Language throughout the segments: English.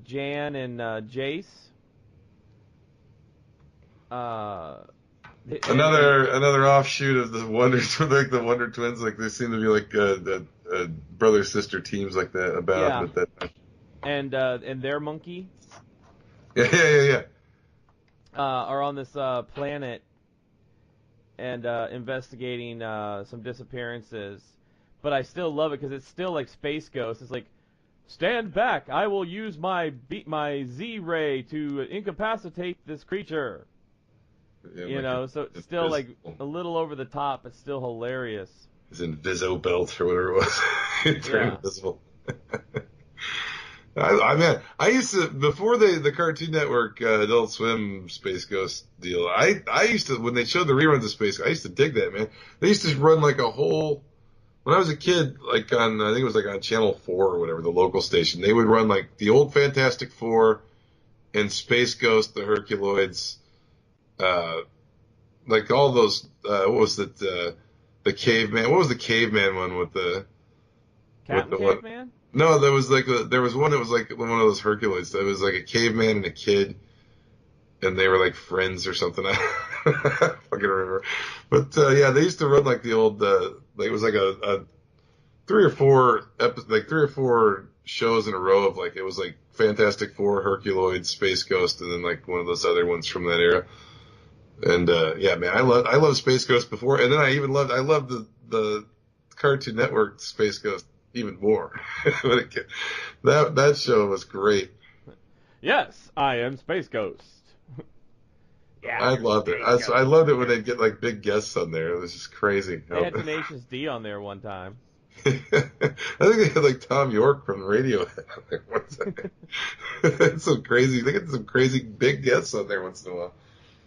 Jan and Jace. Another offshoot of the Wonder, like the Wonder Twins. Like they seem to be like brother sister teams like that about at that time. And their monkey. Yeah. Are on this planet and investigating some disappearances. But I still love it because it's still like Space Ghost. It's like, stand back! I will use my Z-ray to incapacitate this creature. Yeah, so it's still like a little over the top, but still hilarious. His Inviso belt or whatever it was. Invisible. I used to, before the Cartoon Network Adult Swim Space Ghost deal, I used to, when they showed the reruns of Space Ghost, I used to dig that, man. They used to run like a whole, when I was a kid, like on, I think it was like on Channel 4 or whatever, the local station, they would run like the old Fantastic Four and Space Ghost, the Herculoids, like all those, what was it, the Caveman, what was the Caveman one with the... Captain Caveman? No, there was one that was like one of those Herculoids. That was like a caveman and a kid, and they were like friends or something. I fucking remember. But yeah, they used to run like the old, like it was like a 3 or 4 shows in a row of like, it was like Fantastic Four, Herculoids, Space Ghost, and then like one of those other ones from that era. And yeah, man, I loved Space Ghost before, and then I loved the Cartoon Network Space Ghost even more. That show was great. Yes, I am Space Ghost. Yeah, I loved it. I loved it when they'd get like big guests on there. It was just crazy. They had Tenacious D on there one time. I think they had like Tom York from Radiohead. It's so crazy. They get some crazy big guests on there once in a while.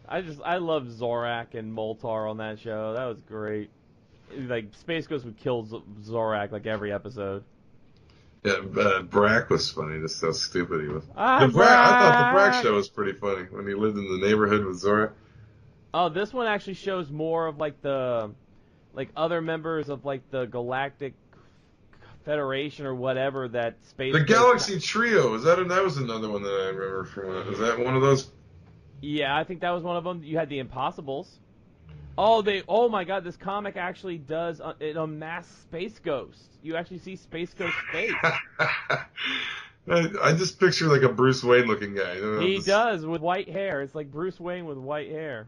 I loved Zorak and Moltar on that show. That was great. Like, Space Ghost would kill Zorak like every episode. Yeah, Brack was funny. Just how stupid he was. I thought the Brack show was pretty funny when he lived in the neighborhood with Zorak. Oh, this one actually shows more of like the other members of like the Galactic Federation or whatever that Space. The Galaxy Trio, that was another one that I remember from it. Is that one of those? Yeah, I think that was one of them. You had the Impossibles. Oh my God! This comic actually does it unmasks Space Ghost. You actually see Space Ghost's face. I just picture like a Bruce Wayne looking guy. He does with white hair. It's like Bruce Wayne with white hair.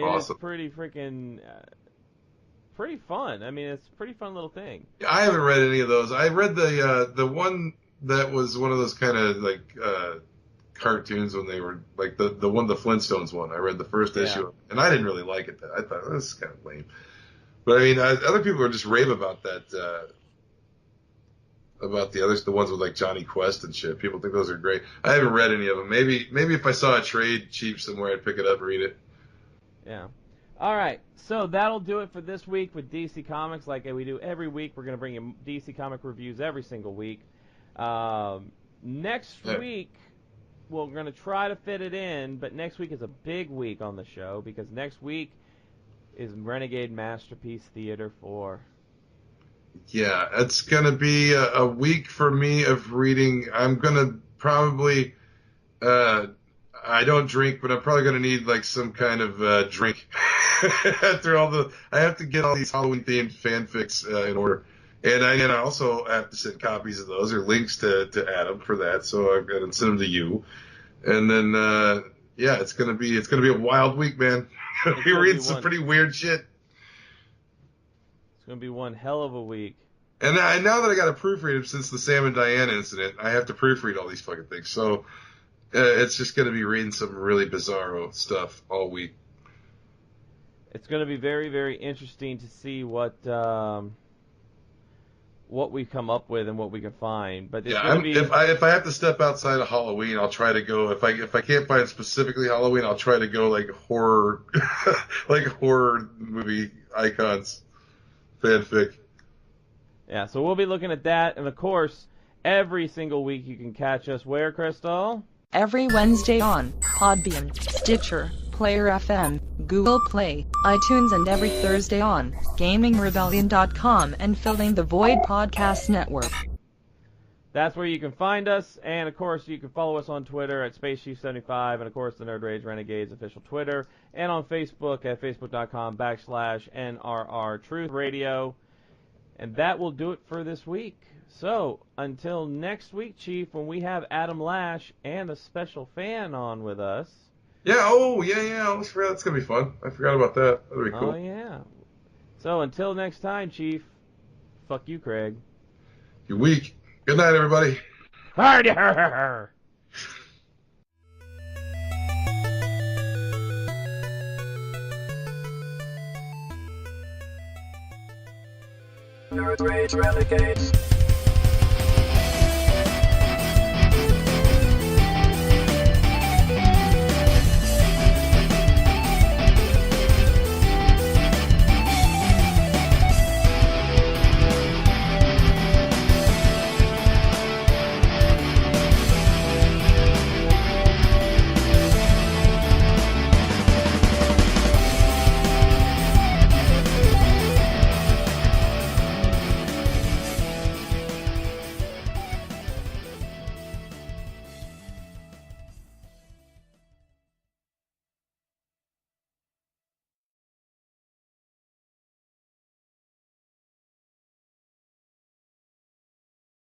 Awesome. It's pretty freaking, pretty fun. I mean, it's a pretty fun little thing. I haven't read any of those. I read the one that was one of those kind of like cartoons when they were like the Flintstones one. I read the first issue and I didn't really like it. I thought this is kind of lame. But I mean, other people are just rave about that. About the others, the ones with like Johnny Quest and shit. People think those are great. I haven't read any of them. Maybe if I saw a trade cheap somewhere, I'd pick it up and read it. Yeah. All right. So that'll do it for this week with DC Comics. Like we do every week, we're going to bring you DC Comic reviews every single week. Next week, we're going to try to fit it in, but next week is a big week on the show because next week is Renegade Masterpiece Theater 4. Yeah, it's going to be a week for me of reading. I'm going to probably, I don't drink, but I'm probably going to need like some kind of drink after I have to get all these Halloween themed fanfics in order. And I also have to send copies of those or links to Adam for that. So I'm going to send them to you. And then, yeah, it's going to be a wild week, man. You're reading some pretty weird shit. It's going to be one hell of a week. And now that I got to proofread them since the Sam and Diane incident, I have to proofread all these fucking things. So it's just going to be reading some really bizarro stuff all week. It's going to be very, very interesting to see what we come up with and what we can find. But it's going to be... if I have to step outside of Halloween, I'll try to go. If I can't find specifically Halloween, I'll try to go like horror, like horror movie icons. Fanfic. Yeah, so we'll be looking at that, and of course, every single week you can catch us where, Crystal? Every Wednesday on Podbean, Stitcher, Player FM, Google Play, iTunes, and every Thursday on GamingRebellion.com and Filling the Void Podcast Network. That's where you can find us, and of course you can follow us on Twitter at SpaceChief75, and of course the Nerd Rage Renegades official Twitter, and on Facebook at Facebook.com/NRR Truth Radio. And that will do it for this week. So, until next week, Chief, when we have Adam Lash and a special fan on with us. Yeah, I almost forgot. That's going to be fun. I forgot about that. That'll be cool. Oh, yeah. So, until next time, Chief, fuck you, Craig. You're weak. Good night, everybody. Nerd Rage Renegades.